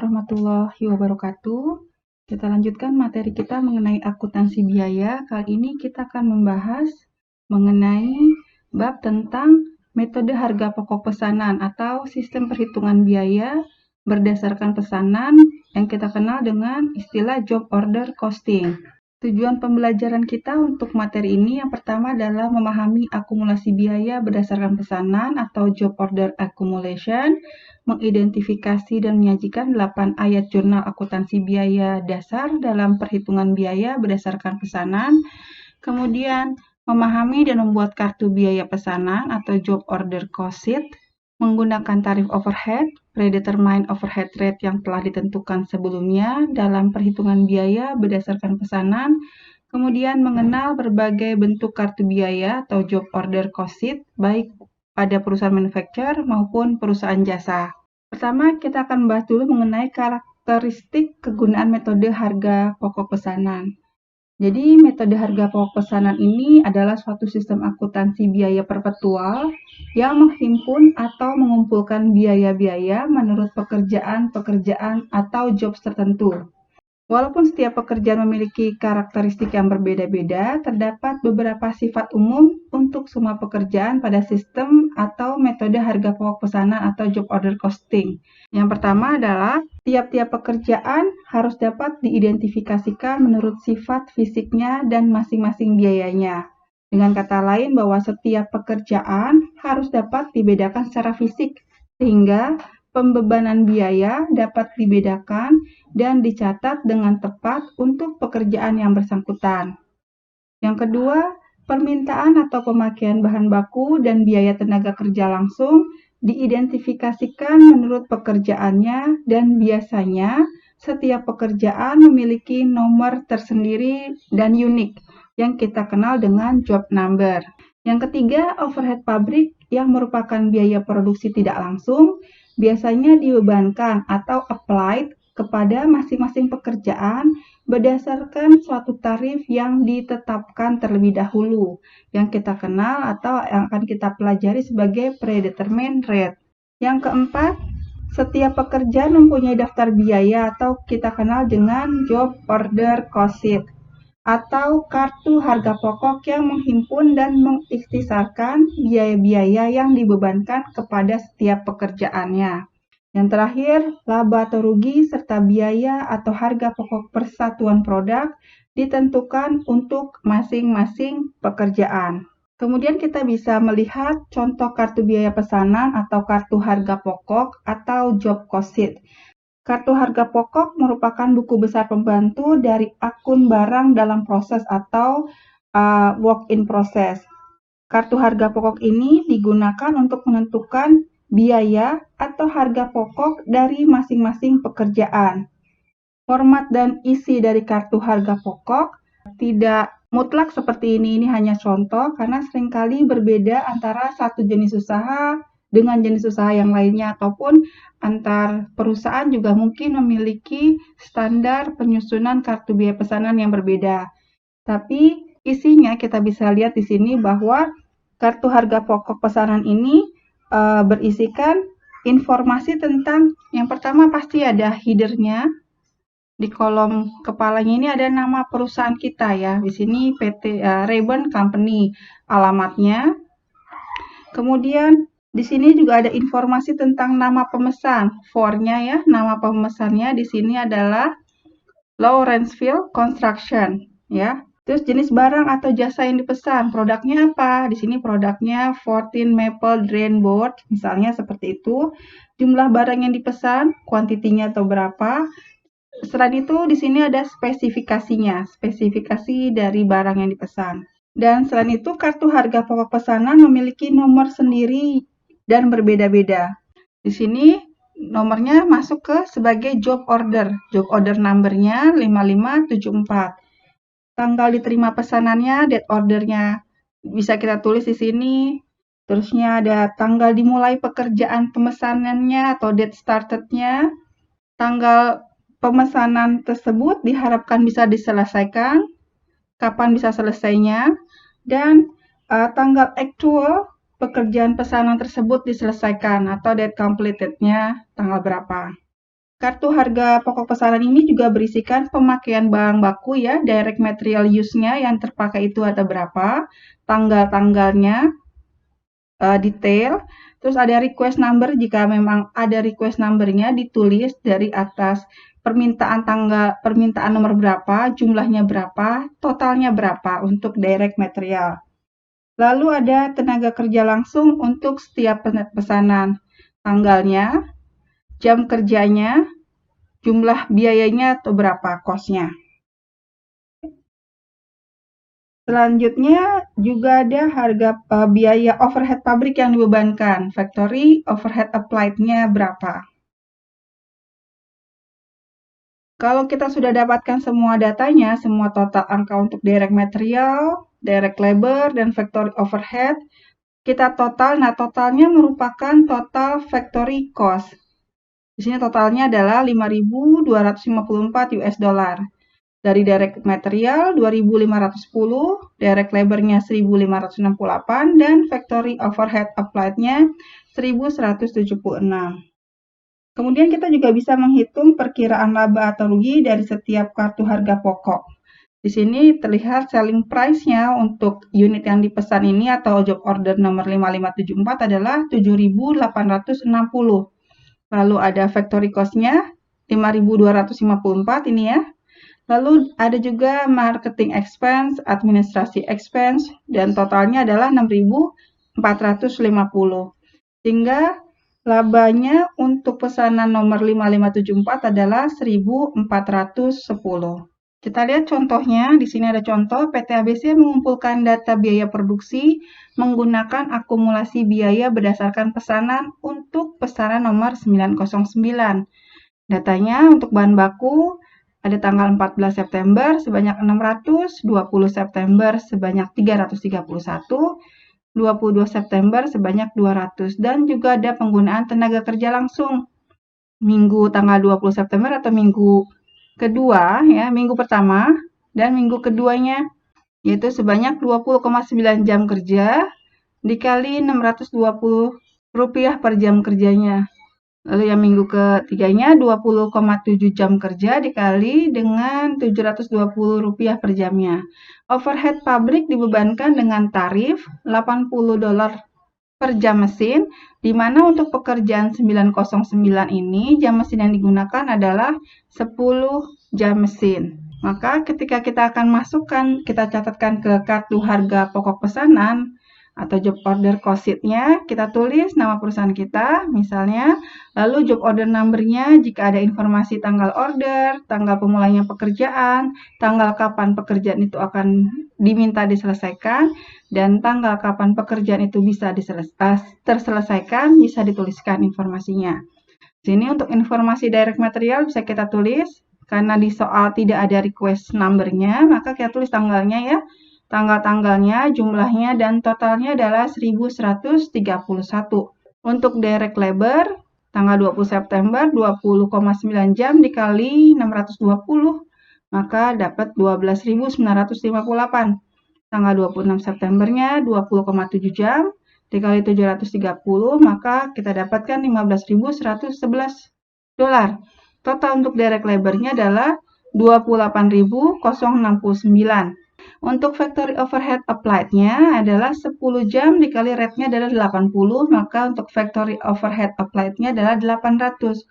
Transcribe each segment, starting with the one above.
warahmatullahi wabarakatuh. Kita lanjutkan materi kita mengenai akuntansi biaya. Kali ini kita akan membahas mengenai bab tentang metode harga pokok pesanan atau sistem perhitungan biaya berdasarkan pesanan yang kita kenal dengan istilah job order costing. Tujuan pembelajaran kita untuk materi ini yang pertama adalah memahami akumulasi biaya berdasarkan pesanan atau job order accumulation, mengidentifikasi dan menyajikan 8 ayat jurnal akuntansi biaya dasar dalam perhitungan biaya berdasarkan pesanan, kemudian memahami dan membuat kartu biaya pesanan atau job order cost sheet, menggunakan tarif overhead, predetermined overhead rate yang telah ditentukan sebelumnya dalam perhitungan biaya berdasarkan pesanan, kemudian mengenal berbagai bentuk kartu biaya atau job order cost sheet, baik pada perusahaan manufacturer maupun perusahaan jasa. Pertama, kita akan membahas dulu mengenai karakteristik kegunaan metode harga pokok pesanan. Jadi, metode harga pokok pesanan ini adalah suatu sistem akuntansi biaya perpetual yang menghimpun atau mengumpulkan biaya-biaya menurut pekerjaan-pekerjaan atau jobs tertentu. Walaupun setiap pekerjaan memiliki karakteristik yang berbeda-beda, terdapat beberapa sifat umum untuk semua pekerjaan pada sistem atau metode harga pokok pesanan atau job order costing. Yang pertama adalah tiap-tiap pekerjaan harus dapat diidentifikasikan menurut sifat fisiknya dan masing-masing biayanya. Dengan kata lain bahwa setiap pekerjaan harus dapat dibedakan secara fisik, sehingga pembebanan biaya dapat dibedakan dan dicatat dengan tepat untuk pekerjaan yang bersangkutan. Yang kedua, permintaan atau pemakaian bahan baku dan biaya tenaga kerja langsung diidentifikasikan menurut pekerjaannya dan biasanya setiap pekerjaan memiliki nomor tersendiri dan unik yang kita kenal dengan job number. Yang ketiga, overhead pabrik yang merupakan biaya produksi tidak langsung biasanya dibebankan atau applied kepada masing-masing pekerjaan berdasarkan suatu tarif yang ditetapkan terlebih dahulu, yang kita kenal atau yang akan kita pelajari sebagai predetermined rate. Yang keempat, setiap pekerjaan mempunyai daftar biaya atau kita kenal dengan job order cost sheet, atau kartu harga pokok yang menghimpun dan mengikhtisarkan biaya-biaya yang dibebankan kepada setiap pekerjaannya. Yang terakhir, laba atau rugi serta biaya atau harga pokok persatuan produk ditentukan untuk masing-masing pekerjaan. Kemudian kita bisa melihat contoh kartu biaya pesanan atau kartu harga pokok atau job cost sheet. Kartu harga pokok merupakan buku besar pembantu dari akun barang dalam proses atau work in process. Kartu harga pokok ini digunakan untuk menentukan biaya atau harga pokok dari masing-masing pekerjaan. Format dan isi dari kartu harga pokok tidak mutlak seperti ini hanya contoh karena seringkali berbeda antara satu jenis usaha dengan jenis usaha yang lainnya ataupun antar perusahaan juga mungkin memiliki standar penyusunan kartu biaya pesanan yang berbeda. Tapi isinya kita bisa lihat di sini bahwa kartu harga pokok pesanan ini berisikan informasi tentang yang pertama pasti ada header-nya. Di kolom kepalanya ini ada nama perusahaan kita ya. Di sini PT Rayburn Company alamatnya. Kemudian di sini juga ada informasi tentang nama pemesan, for-nya ya, nama pemesannya di sini adalah Lawrenceville Construction ya. Terus jenis barang atau jasa yang dipesan, produknya apa? Di sini produknya 14 Maple Drain Board, misalnya seperti itu. Jumlah barang yang dipesan, kuantitinya atau berapa. Selain itu di sini ada spesifikasinya, spesifikasi dari barang yang dipesan. Dan selain itu kartu harga pokok pesanan memiliki nomor sendiri dan berbeda-beda. Di sini nomornya masuk ke sebagai job order numbernya 5574. Tanggal diterima pesanannya, date ordernya bisa kita tulis di sini. Terusnya ada tanggal dimulai pekerjaan pemesanannya atau date started-nya. Tanggal pemesanan tersebut diharapkan bisa diselesaikan, kapan bisa selesainya, dan tanggal actual pekerjaan pesanan tersebut diselesaikan atau date completed-nya tanggal berapa. Kartu harga pokok pesanan ini juga berisikan pemakaian barang baku ya, direct material use-nya yang terpakai itu ada berapa, tanggal-tanggalnya, detail, terus ada request number jika memang ada request number-nya ditulis dari atas permintaan nomor berapa, jumlahnya berapa, totalnya berapa untuk direct material. Lalu ada tenaga kerja langsung untuk setiap pesanan, tanggalnya, jam kerjanya, jumlah biayanya atau berapa cost-nya. Selanjutnya juga ada harga biaya overhead pabrik yang dibebankan, factory overhead applied-nya berapa. Kalau kita sudah dapatkan semua datanya, semua total angka untuk direct material, direct labor, dan factory overhead, kita total. Nah, totalnya merupakan total factory cost. Di sini totalnya adalah 5.254 US dollar. Dari direct material 2.510, direct labor-nya 1.568, dan factory overhead applied-nya 1.176. Kemudian kita juga bisa menghitung perkiraan laba atau rugi dari setiap kartu harga pokok. Di sini terlihat selling price-nya untuk unit yang dipesan ini atau job order nomor 5574 adalah 7.860. Lalu ada factory cost-nya 5.254 ini ya. Lalu ada juga marketing expense, administrasi expense, dan totalnya adalah 6.450. Sehingga labanya untuk pesanan nomor 5574 adalah 1.410. Kita lihat contohnya, di sini ada contoh PT ABC mengumpulkan data biaya produksi menggunakan akumulasi biaya berdasarkan pesanan untuk pesanan nomor 909. Datanya untuk bahan baku ada tanggal 14 September sebanyak 600, 20 September sebanyak 331, 22 September sebanyak 200, dan juga ada penggunaan tenaga kerja langsung. Minggu tanggal 20 September atau minggu kedua, ya, minggu pertama dan minggu keduanya, yaitu sebanyak 20,9 jam kerja dikali 620 rupiah per jam kerjanya. Lalu yang minggu ketiganya 20,7 jam kerja dikali dengan 720 rupiah per jamnya. Overhead pabrik dibebankan dengan tarif 80 dolar per jam mesin, di mana untuk pekerjaan 909 ini jam mesin yang digunakan adalah 10 jam mesin. Maka ketika kita akan masukkan, kita catatkan ke kartu harga pokok pesanan atau job order cost sheet-nya, kita tulis nama perusahaan kita misalnya, lalu job order number-nya jika ada informasi tanggal order, tanggal pemulainya pekerjaan, tanggal kapan pekerjaan itu akan diminta diselesaikan, dan tanggal kapan pekerjaan itu bisa terselesaikan, bisa dituliskan informasinya. Sini untuk informasi direct material bisa kita tulis, karena di soal tidak ada request number-nya, maka kita tulis tanggalnya ya. Tanggal-tanggalnya, jumlahnya, dan totalnya adalah 1.131. Untuk direct labor, tanggal 20 September 20,9 jam dikali 620, maka dapat 12.958. Tanggal 26 Septembernya 20,7 jam dikali 730, maka kita dapatkan 15.111 dolar. Total untuk direct labor-nya adalah 28.069. Untuk factory overhead applied-nya adalah 10 jam dikali rate-nya adalah 80, maka untuk factory overhead applied-nya adalah 800.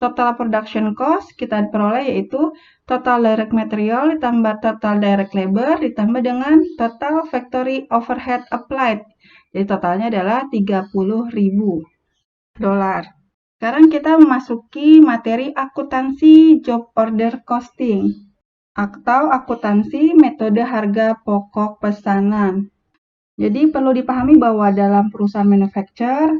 Total production cost kita peroleh yaitu total direct material ditambah total direct labor ditambah dengan total factory overhead applied. Jadi totalnya adalah 30.000 dolar. Sekarang kita memasuki materi akuntansi job order costing atau akuntansi metode harga pokok pesanan. Jadi perlu dipahami bahwa dalam perusahaan manufacturer,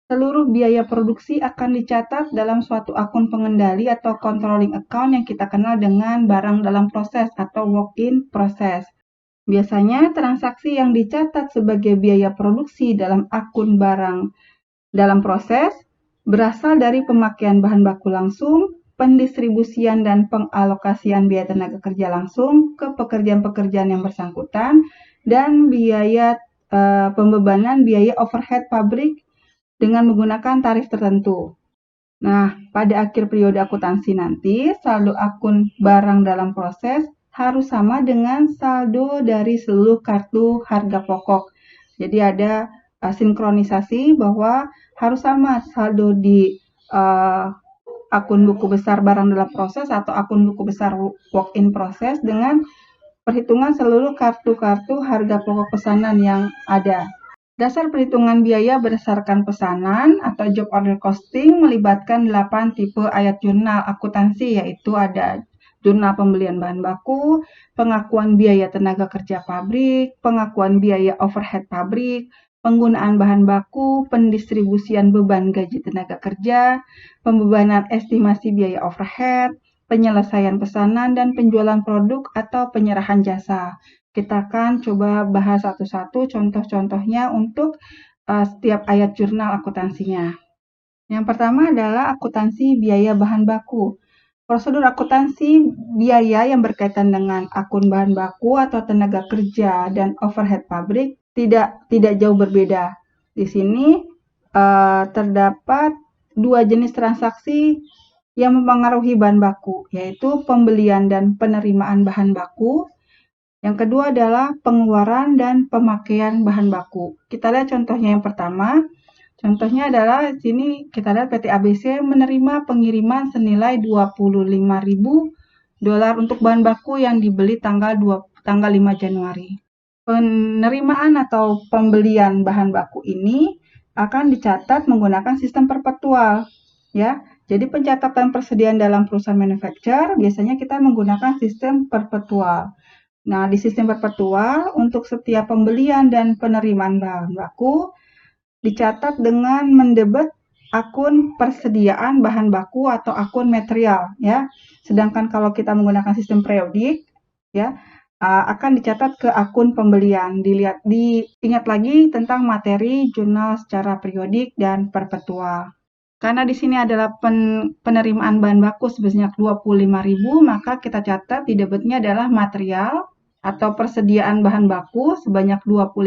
seluruh biaya produksi akan dicatat dalam suatu akun pengendali atau controlling account yang kita kenal dengan barang dalam proses atau work in process. Biasanya transaksi yang dicatat sebagai biaya produksi dalam akun barang dalam proses berasal dari pemakaian bahan baku langsung, pendistribusian dan pengalokasian biaya tenaga kerja langsung ke pekerjaan-pekerjaan yang bersangkutan, dan biaya pembebanan biaya overhead pabrik dengan menggunakan tarif tertentu. Nah, pada akhir periode akuntansi nanti, saldo akun barang dalam proses harus sama dengan saldo dari seluruh kartu harga pokok. Jadi ada sinkronisasi bahwa harus sama saldo di akun buku besar barang dalam proses atau akun buku besar work in process dengan perhitungan seluruh kartu-kartu harga pokok pesanan yang ada. Dasar perhitungan biaya berdasarkan pesanan atau job order costing melibatkan 8 tipe ayat jurnal akuntansi, yaitu ada jurnal pembelian bahan baku, pengakuan biaya tenaga kerja pabrik, pengakuan biaya overhead pabrik, penggunaan bahan baku, pendistribusian beban gaji tenaga kerja, pembebanan estimasi biaya overhead, penyelesaian pesanan, dan penjualan produk atau penyerahan jasa. Kita akan coba bahas satu-satu contoh-contohnya untuk setiap ayat jurnal akuntansinya. Yang pertama adalah akuntansi biaya bahan baku. Prosedur akuntansi biaya yang berkaitan dengan akun bahan baku atau tenaga kerja dan overhead pabrik tidak jauh berbeda. Di sini terdapat dua jenis transaksi yang mempengaruhi bahan baku, yaitu pembelian dan penerimaan bahan baku. Yang kedua adalah pengeluaran dan pemakaian bahan baku. Kita lihat contohnya yang pertama. Contohnya adalah di sini kita lihat PT ABC menerima pengiriman senilai $25.000 untuk bahan baku yang dibeli tanggal 5 Januari. Penerimaan atau pembelian bahan baku ini akan dicatat menggunakan sistem perpetual, ya. Jadi pencatatan persediaan dalam perusahaan manufacturer biasanya kita menggunakan sistem perpetual. Nah, di sistem perpetual, untuk setiap pembelian dan penerimaan bahan baku, dicatat dengan mendebet akun persediaan bahan baku atau akun material, ya. Sedangkan kalau kita menggunakan sistem periodik, ya, akan dicatat ke akun pembelian. Diingat lagi tentang materi jurnal secara periodik dan perpetual. Karena di sini adalah penerimaan bahan baku sebanyak 25.000, maka kita catat di debitnya adalah material atau persediaan bahan baku sebanyak 25.000.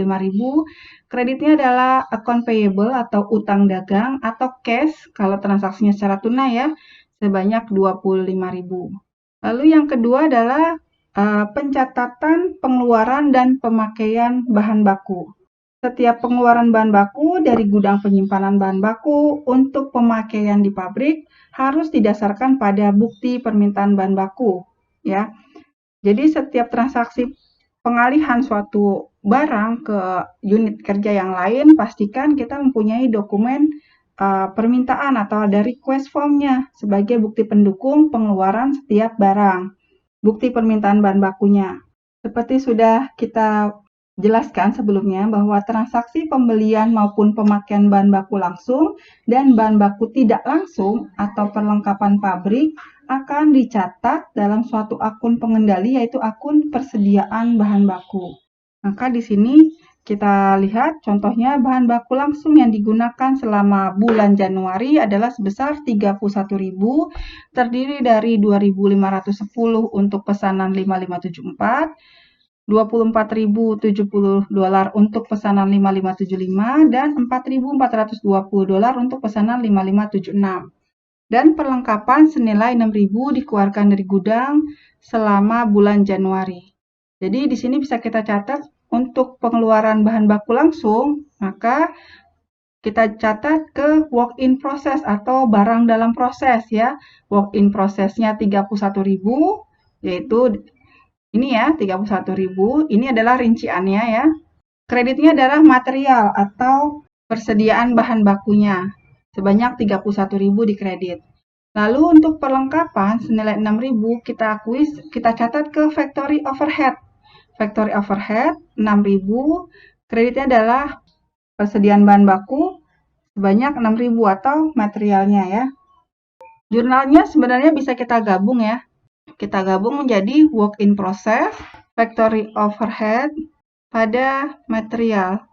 Kreditnya adalah account payable atau utang dagang atau cash kalau transaksinya secara tunai, ya, sebanyak 25.000. Lalu yang kedua adalah pencatatan pengeluaran dan pemakaian bahan baku. Setiap pengeluaran bahan baku dari gudang penyimpanan bahan baku untuk pemakaian di pabrik harus didasarkan pada bukti permintaan bahan baku, ya. Jadi setiap transaksi pengalihan suatu barang ke unit kerja yang lain, pastikan kita mempunyai dokumen permintaan atau ada request form-nya sebagai bukti pendukung pengeluaran setiap barang, bukti permintaan bahan bakunya. Seperti sudah kita jelaskan sebelumnya bahwa transaksi pembelian maupun pemakaian bahan baku langsung dan bahan baku tidak langsung atau perlengkapan pabrik akan dicatat dalam suatu akun pengendali, yaitu akun persediaan bahan baku. Maka di sini kita lihat contohnya bahan baku langsung yang digunakan selama bulan Januari adalah sebesar 31.000, terdiri dari 2.510 untuk pesanan 5574, $24.070 untuk pesanan 5575, dan $4.420 untuk pesanan 5576. Dan perlengkapan senilai 6.000 dikeluarkan dari gudang selama bulan Januari. Jadi di sini bisa kita catat untuk pengeluaran bahan baku langsung, maka kita catat ke work in process atau barang dalam proses, ya. Work in process-nya 31.000, yaitu ini ya, 31.000. Ini adalah rinciannya, ya. Kreditnya adalah material atau persediaan bahan bakunya sebanyak 31.000 di kredit. Lalu untuk perlengkapan senilai 6.000 kita catat ke factory overhead. Factory overhead 6.000, kreditnya adalah persediaan bahan baku sebanyak 6.000 atau materialnya, ya. Jurnalnya sebenarnya bisa kita gabung, ya. Kita gabung menjadi work in process, factory overhead pada material,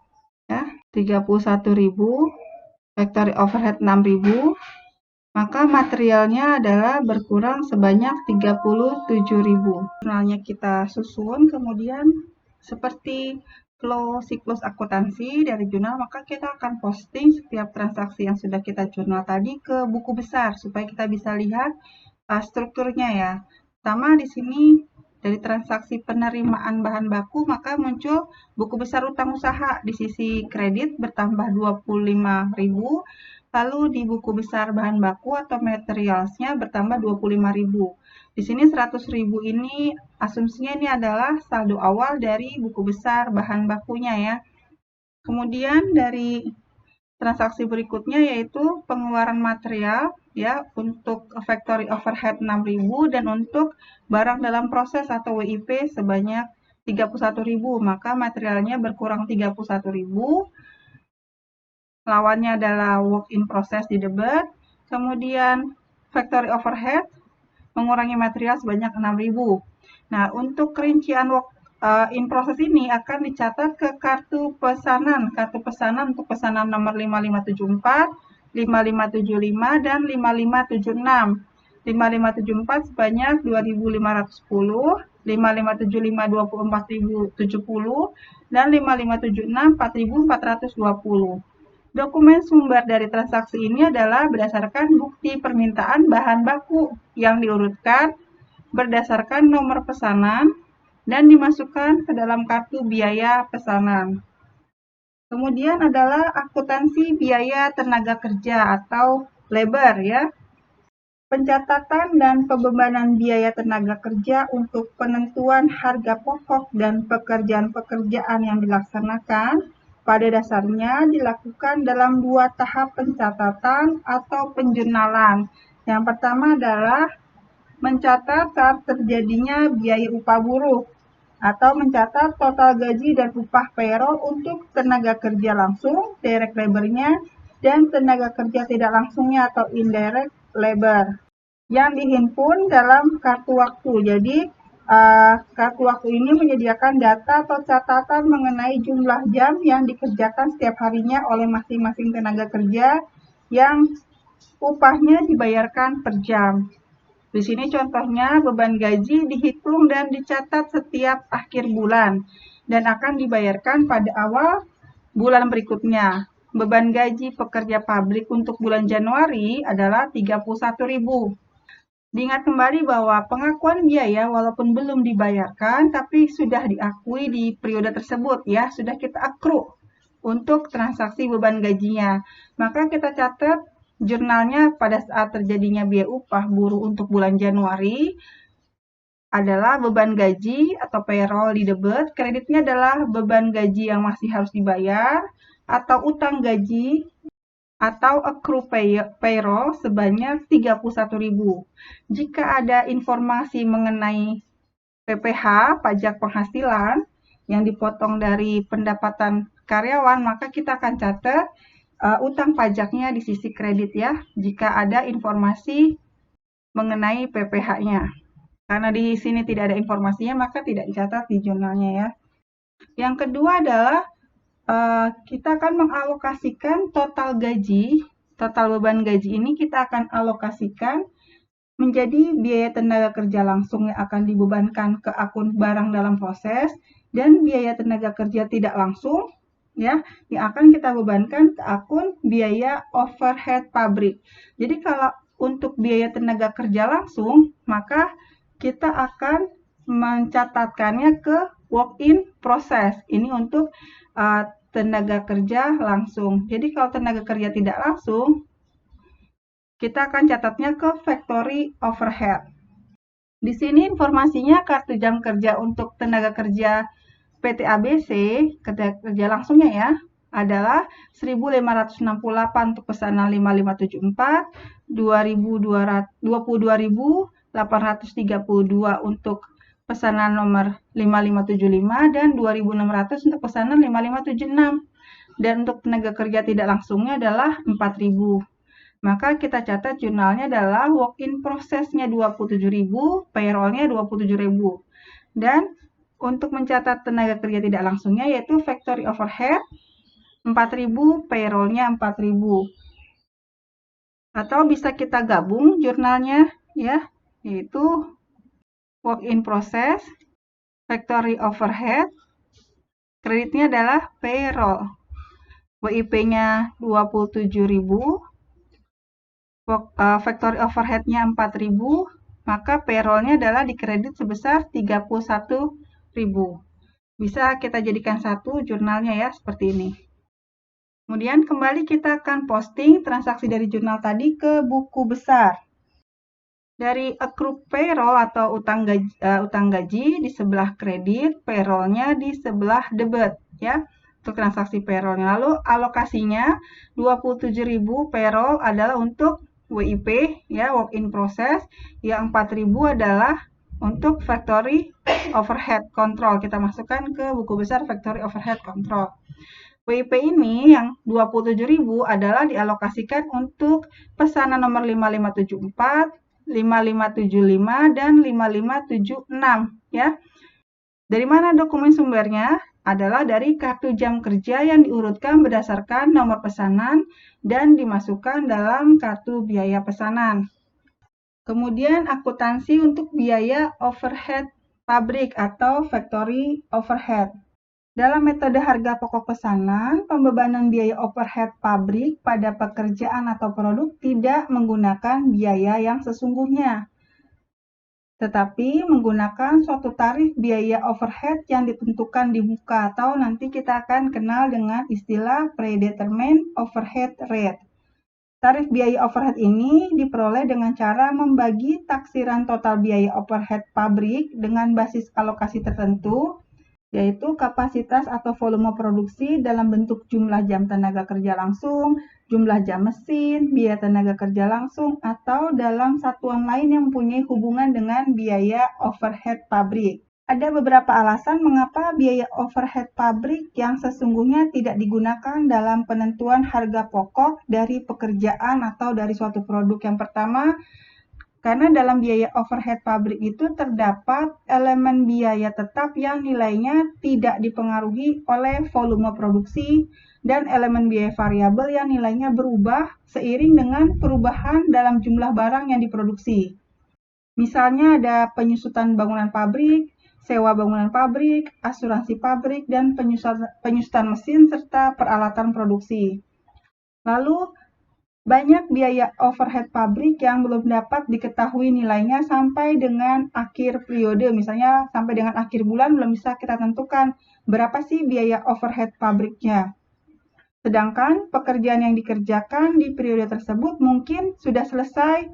ya. 31.000, factory overhead 6.000, maka materialnya adalah berkurang sebanyak 37.000. Jurnalnya kita susun kemudian seperti flow siklus akuntansi dari jurnal, maka kita akan posting setiap transaksi yang sudah kita jurnal tadi ke buku besar supaya kita bisa lihat strukturnya ya. Pertama di sini dari transaksi penerimaan bahan baku maka muncul buku besar utang usaha di sisi kredit bertambah 25.000, lalu di buku besar bahan baku atau materialsnya bertambah 25.000. Di sini 100.000 ini asumsinya ini adalah saldo awal dari buku besar bahan bakunya ya. Kemudian dari transaksi berikutnya yaitu pengeluaran material ya untuk factory overhead 6.000 dan untuk barang dalam proses atau WIP sebanyak 31.000, maka materialnya berkurang 31.000. Lawannya adalah work in process di debit. Kemudian factory overhead mengurangi material sebanyak 6.000. Nah, untuk rincian work in process ini akan dicatat ke kartu pesanan. Kartu pesanan untuk pesanan nomor 5574, 5575, dan 5576. 5574 sebanyak 2.510, 5575 24.070, dan 5576 4.420. Dokumen sumber dari transaksi ini adalah berdasarkan bukti permintaan bahan baku yang diurutkan berdasarkan nomor pesanan dan dimasukkan ke dalam kartu biaya pesanan. Kemudian adalah akuntansi biaya tenaga kerja atau labor ya. Pencatatan dan pembebanan biaya tenaga kerja untuk penentuan harga pokok dan pekerjaan-pekerjaan yang dilaksanakan pada dasarnya dilakukan dalam 2 tahap pencatatan atau penjurnalan. Yang pertama adalah mencatat saat terjadinya biaya upah buruh atau mencatat total gaji dan upah payroll untuk tenaga kerja langsung, direct labor-nya, dan tenaga kerja tidak langsungnya atau indirect labor yang dihimpun dalam kartu waktu. Jadi kartu waktu ini menyediakan data atau catatan mengenai jumlah jam yang dikerjakan setiap harinya oleh masing-masing tenaga kerja yang upahnya dibayarkan per jam. Di sini contohnya beban gaji dihitung dan dicatat setiap akhir bulan dan akan dibayarkan pada awal bulan berikutnya. Beban gaji pekerja pabrik untuk bulan Januari adalah 31.000. Diingat kembali bahwa pengakuan biaya walaupun belum dibayarkan tapi sudah diakui di periode tersebut ya, sudah kita accrue untuk transaksi beban gajinya. Maka kita catat jurnalnya pada saat terjadinya biaya upah buruh untuk bulan Januari adalah beban gaji atau payroll di debit, kreditnya adalah beban gaji yang masih harus dibayar atau utang gaji atau accrue payroll sebanyak 31.000. Jika ada informasi mengenai PPH, pajak penghasilan, yang dipotong dari pendapatan karyawan, maka kita akan catat utang pajaknya di sisi kredit ya, jika ada informasi mengenai PPH-nya. Karena di sini tidak ada informasinya, maka tidak dicatat di jurnalnya ya. Yang kedua adalah kita akan mengalokasikan total gaji, total beban gaji ini kita akan alokasikan menjadi biaya tenaga kerja langsung yang akan dibebankan ke akun barang dalam proses dan biaya tenaga kerja tidak langsung ya yang akan kita bebankan ke akun biaya overhead pabrik. Jadi kalau untuk biaya tenaga kerja langsung, maka kita akan mencatatkannya ke work in process. Ini untuk tenaga kerja langsung. Jadi kalau tenaga kerja tidak langsung, kita akan catatnya ke factory overhead. Di sini informasinya kartu jam kerja untuk tenaga kerja PT ABC, kerja langsungnya ya, adalah 1.568 untuk pesanan 5574, 22.832 untuk pesanan nomor 5575 dan 2.600 untuk pesanan 5576. Dan untuk tenaga kerja tidak langsungnya adalah 4.000. Maka kita catat jurnalnya adalah work in process-nya 27.000, payroll-nya 27.000. Dan untuk mencatat tenaga kerja tidak langsungnya yaitu factory overhead 4.000, payroll-nya 4.000. Atau bisa kita gabung jurnalnya ya, yaitu work in process, factory overhead, kreditnya adalah payroll. WIP-nya 27.000, factory overhead-nya 4.000, maka payroll-nya adalah dikredit sebesar 31.000. Bisa kita jadikan satu jurnalnya ya, seperti ini. Kemudian kembali kita akan posting transaksi dari jurnal tadi ke buku besar. Dari accrued payroll atau utang gaji di sebelah kredit, payroll-nya di sebelah debit ya. Untuk transaksi payroll-nya. Lalu alokasinya 27.000 payroll adalah untuk WIP ya, work in process, yang 4.000 adalah untuk factory overhead control. Kita masukkan ke buku besar factory overhead control. WIP ini yang 27.000 adalah dialokasikan untuk pesanan nomor 5574, 5575, dan 5576 ya. Dari mana dokumen sumbernya? Adalah dari kartu jam kerja yang diurutkan berdasarkan nomor pesanan dan dimasukkan dalam kartu biaya pesanan. Kemudian akuntansi untuk biaya overhead pabrik atau factory overhead. Dalam metode harga pokok pesanan, pembebanan biaya overhead pabrik pada pekerjaan atau produk tidak menggunakan biaya yang sesungguhnya, tetapi menggunakan suatu tarif biaya overhead yang ditentukan di muka, atau nanti kita akan kenal dengan istilah predetermined overhead rate. Tarif biaya overhead ini diperoleh dengan cara membagi taksiran total biaya overhead pabrik dengan basis alokasi tertentu, yaitu kapasitas atau volume produksi dalam bentuk jumlah jam tenaga kerja langsung, jumlah jam mesin, biaya tenaga kerja langsung, atau dalam satuan lain yang mempunyai hubungan dengan biaya overhead pabrik. Ada beberapa alasan mengapa biaya overhead pabrik yang sesungguhnya tidak digunakan dalam penentuan harga pokok dari pekerjaan atau dari suatu produk. Yang pertama, karena dalam biaya overhead pabrik itu terdapat elemen biaya tetap yang nilainya tidak dipengaruhi oleh volume produksi dan elemen biaya variabel yang nilainya berubah seiring dengan perubahan dalam jumlah barang yang diproduksi. Misalnya ada penyusutan bangunan pabrik, sewa bangunan pabrik, asuransi pabrik, dan penyusutan mesin serta peralatan produksi. Lalu, banyak biaya overhead pabrik yang belum dapat diketahui nilainya sampai dengan akhir periode. Misalnya sampai dengan akhir bulan belum bisa kita tentukan berapa sih biaya overhead pabriknya. Sedangkan pekerjaan yang dikerjakan di periode tersebut mungkin sudah selesai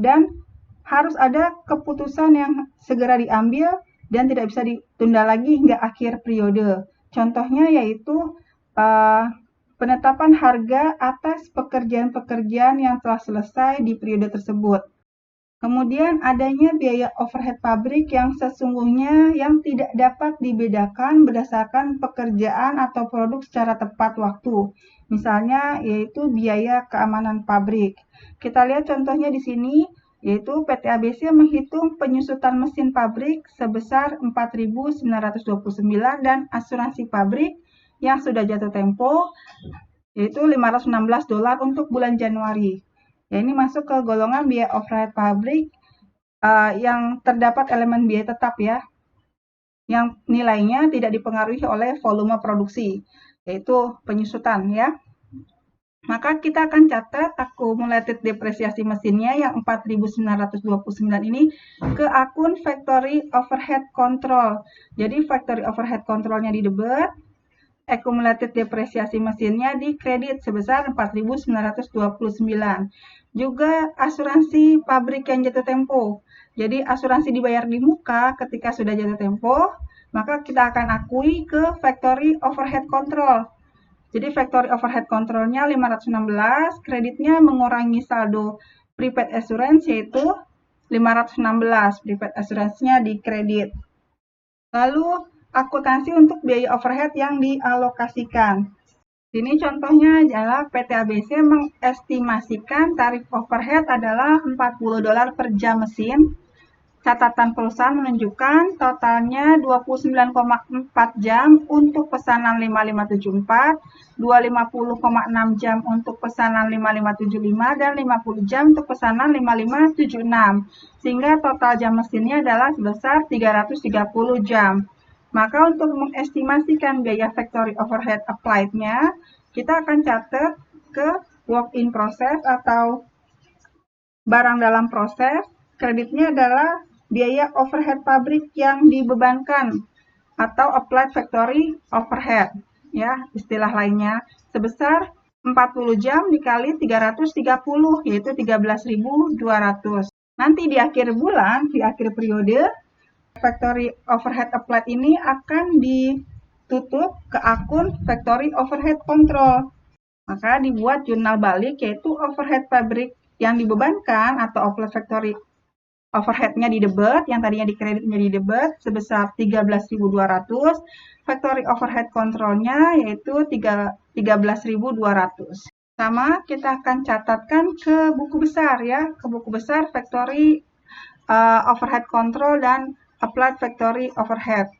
dan harus ada keputusan yang segera diambil dan tidak bisa ditunda lagi hingga akhir periode. Contohnya yaitu penetapan harga atas pekerjaan-pekerjaan yang telah selesai di periode tersebut. Kemudian adanya biaya overhead pabrik yang sesungguhnya yang tidak dapat dibedakan berdasarkan pekerjaan atau produk secara tepat waktu. Misalnya yaitu biaya keamanan pabrik. Kita lihat contohnya di sini, yaitu PT ABC menghitung penyusutan mesin pabrik sebesar 4.929 dan asuransi pabrik yang sudah jatuh tempo yaitu $516 untuk bulan Januari. Ya, ini masuk ke golongan biaya overhead pabrik yang terdapat elemen biaya tetap ya, yang nilainya tidak dipengaruhi oleh volume produksi, yaitu penyusutan ya. Maka kita akan catat accumulated depresiasi mesinnya yang 4.929 ini ke akun factory overhead control. Jadi factory overhead controlnya di debit, accumulated depresiasi mesinnya di kredit sebesar 4.929. Juga asuransi pabrik yang jatuh tempo. Jadi asuransi dibayar di muka ketika sudah jatuh tempo, maka kita akan akui ke factory overhead control. Jadi factory overhead controlnya 516, kreditnya mengurangi saldo prepaid assurance yaitu 516, prepaid assurance-nya di kredit. Lalu akuntansi untuk biaya overhead yang dialokasikan. Sini contohnya adalah PT ABC mengestimasikan tarif overhead adalah $40 per jam mesin. Catatan perusahaan menunjukkan totalnya 29,4 jam untuk pesanan 5574, 250,6 jam untuk pesanan 5575, dan 50 jam untuk pesanan 5576. Sehingga total jam mesinnya adalah sebesar 330 jam. Maka untuk mengestimasikan biaya factory overhead applied-nya, kita akan catat ke work in process atau barang dalam proses. Kreditnya adalah biaya overhead pabrik yang dibebankan atau applied factory overhead, ya, istilah lainnya, sebesar 40 jam dikali 330, yaitu 13.200. Nanti di akhir bulan, di akhir periode, factory overhead applied ini akan ditutup ke akun factory overhead control. Maka dibuat jurnal balik, yaitu overhead pabrik yang dibebankan atau applied factory overhead-nya di debit, yang tadinya di kredit menjadi debit sebesar 13.200, factory overhead control-nya yaitu 13.200. Sama kita akan catatkan ke buku besar, ya, ke buku besar factory overhead control dan applied factory overhead.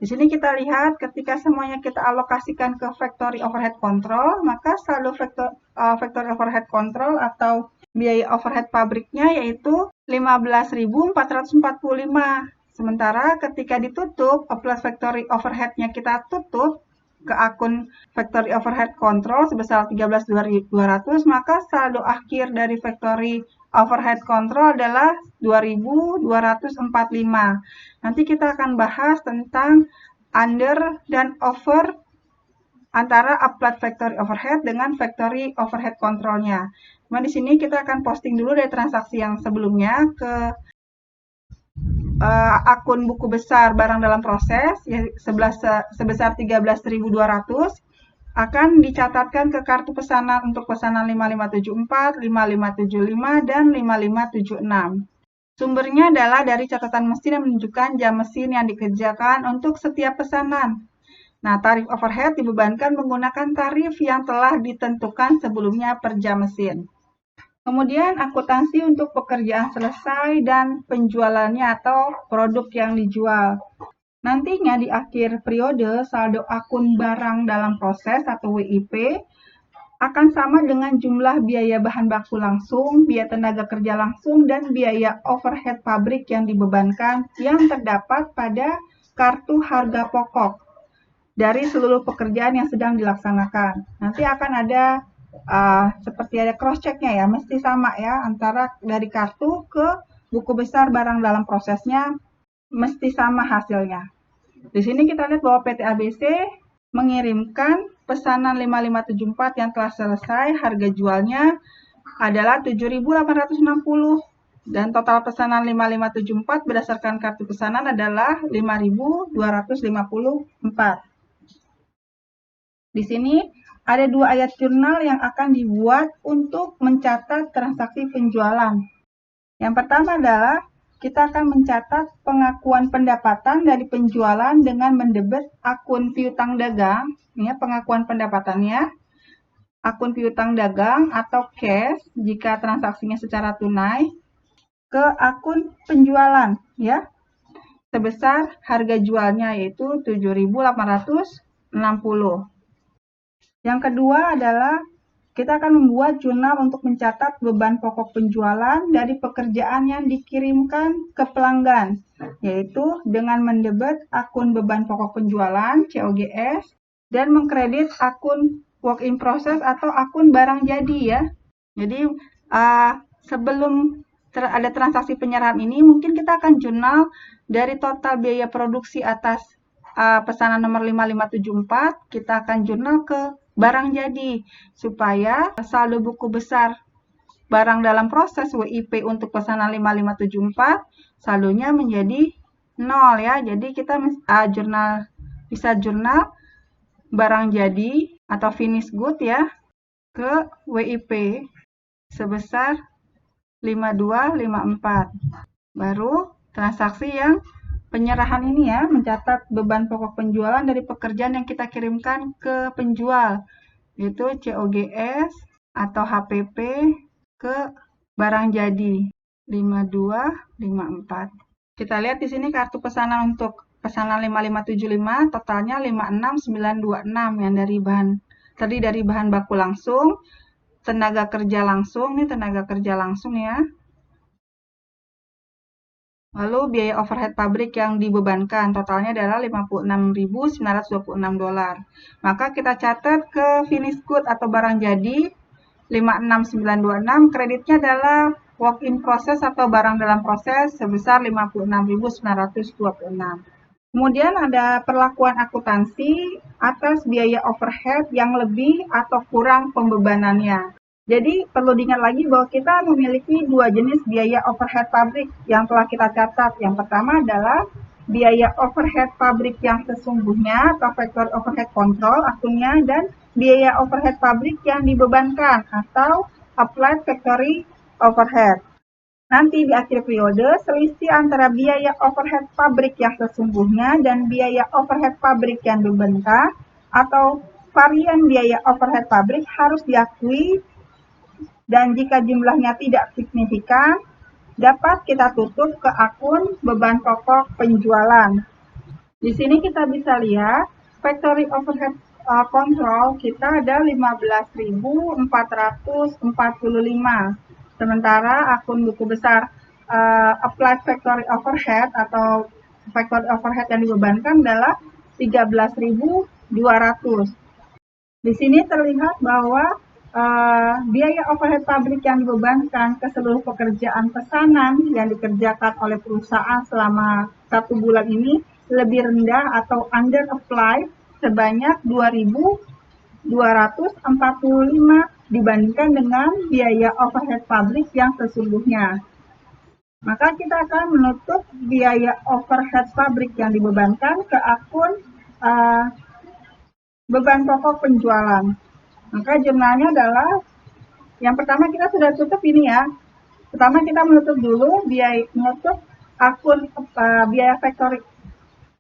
Di sini kita lihat ketika semuanya kita alokasikan ke factory overhead control, maka saldo factory overhead control atau biaya overhead pabriknya yaitu 15.445. Sementara ketika ditutup, applied factory overhead-nya kita tutup ke akun factory overhead control sebesar 13.200, maka saldo akhir dari factory overhead control adalah 2.245. Nanti kita akan bahas tentang under dan over antara applied factory overhead dengan factory overhead control-nya. Nah, di sini kita akan posting dulu dari transaksi yang sebelumnya ke akun buku besar barang dalam proses ya, sebesar 13.200 akan dicatatkan ke kartu pesanan untuk pesanan 5574, 5575, dan 5576. Sumbernya adalah dari catatan mesin yang menunjukkan jam mesin yang dikerjakan untuk setiap pesanan. Nah, tarif overhead dibebankan menggunakan tarif yang telah ditentukan sebelumnya per jam mesin. Kemudian akuntansi untuk pekerjaan selesai dan penjualannya atau produk yang dijual. Nantinya di akhir periode saldo akun barang dalam proses atau WIP akan sama dengan jumlah biaya bahan baku langsung, biaya tenaga kerja langsung, dan biaya overhead pabrik yang dibebankan yang terdapat pada kartu harga pokok dari seluruh pekerjaan yang sedang dilaksanakan. Nanti akan ada seperti ada cross check-nya ya, mesti sama ya antara dari kartu ke buku besar barang dalam prosesnya mesti sama hasilnya. Di sini kita lihat bahwa PT ABC mengirimkan pesanan 5574 yang telah selesai, harga jualnya adalah 7.860 dan total pesanan 5574 berdasarkan kartu pesanan adalah 5.254. Di sini ada 2 ayat jurnal yang akan dibuat untuk mencatat transaksi penjualan. Yang pertama adalah kita akan mencatat pengakuan pendapatan dari penjualan dengan mendebit akun piutang dagang, ya, pengakuan pendapatannya, akun piutang dagang atau cash jika transaksinya secara tunai, ke akun penjualan, ya, sebesar harga jualnya yaitu 7.860. Yang kedua adalah kita akan membuat jurnal untuk mencatat beban pokok penjualan dari pekerjaan yang dikirimkan ke pelanggan, yaitu dengan mendebit akun beban pokok penjualan COGS dan mengkredit akun work in process atau akun barang jadi ya. Jadi sebelum ada transaksi penyerahan ini mungkin kita akan jurnal dari total biaya produksi atas pesanan nomor 5574, kita akan jurnal ke barang jadi supaya saldo buku besar barang dalam proses WIP untuk pesanan 5574 saldonya menjadi 0 ya. Jadi kita bisa jurnal barang jadi atau finish good ya ke WIP sebesar 5254. Baru transaksi yang penyerahan ini ya, mencatat beban pokok penjualan dari pekerjaan yang kita kirimkan ke penjual, yaitu COGS atau HPP ke barang jadi 5254. Kita lihat di sini kartu pesanan untuk pesanan 5575 totalnya 56926 yang terdiri dari bahan baku langsung, tenaga kerja langsung, ini tenaga kerja langsung ya. Lalu biaya overhead pabrik yang dibebankan totalnya adalah $56.926. Maka kita catat ke finish good atau barang jadi 56926, kreditnya adalah work in process atau barang dalam proses sebesar 56.926. Kemudian ada perlakuan akuntansi atas biaya overhead yang lebih atau kurang pembebanannya. Jadi perlu diingat lagi bahwa kita memiliki dua jenis biaya overhead pabrik yang telah kita catat. Yang pertama adalah biaya overhead pabrik yang sesungguhnya atau factory overhead control akunnya, dan biaya overhead pabrik yang dibebankan atau applied factory overhead. Nanti di akhir periode, selisih antara biaya overhead pabrik yang sesungguhnya dan biaya overhead pabrik yang dibebankan atau varian biaya overhead pabrik harus diakui, dan jika jumlahnya tidak signifikan, dapat kita tutup ke akun beban pokok penjualan. Di sini kita bisa lihat factory overhead control kita ada 15.445. Sementara akun buku besar applied factory overhead atau factory overhead yang dibebankan adalah 13.200. Di sini terlihat bahwa biaya overhead pabrik yang dibebankan ke seluruh pekerjaan pesanan yang dikerjakan oleh perusahaan selama 1 bulan ini lebih rendah atau under applied sebanyak 2.245 dibandingkan dengan biaya overhead pabrik yang sesungguhnya. Maka kita akan menutup biaya overhead pabrik yang dibebankan ke akun beban pokok penjualan. Maka jumlahnya adalah, yang pertama kita sudah tutup ini ya. Pertama kita menutup dulu menutup akun biaya factory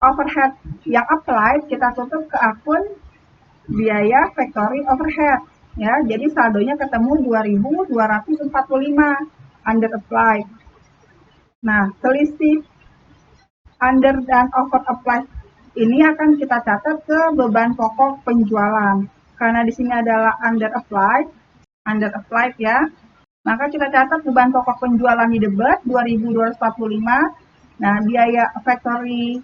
overhead yang applied, kita tutup ke akun biaya factory overhead. Ya, jadi saldonya ketemu 2.245 under applied. Nah, selisih under dan over applied ini akan kita catat ke beban pokok penjualan. Karena di sini adalah under applied ya. Maka kita catat beban pokok penjualan di debit 2.245. Nah, biaya factory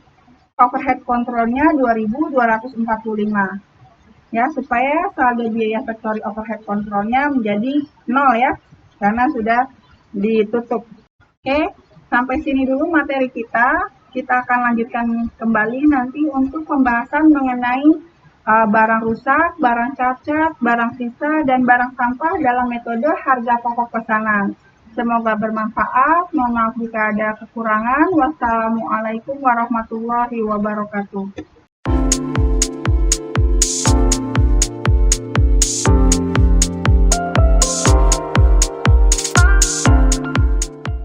overhead kontrolnya 2.245. Ya, supaya saldo biaya factory overhead kontrolnya menjadi 0 ya, karena sudah ditutup. Oke, sampai sini dulu materi kita. Kita akan lanjutkan kembali nanti untuk pembahasan mengenai barang rusak, barang cacat, barang sisa, dan barang sampah dalam metode harga pokok pesanan. Semoga bermanfaat. Mohon maaf jika ada kekurangan. Wassalamualaikum warahmatullahi wabarakatuh.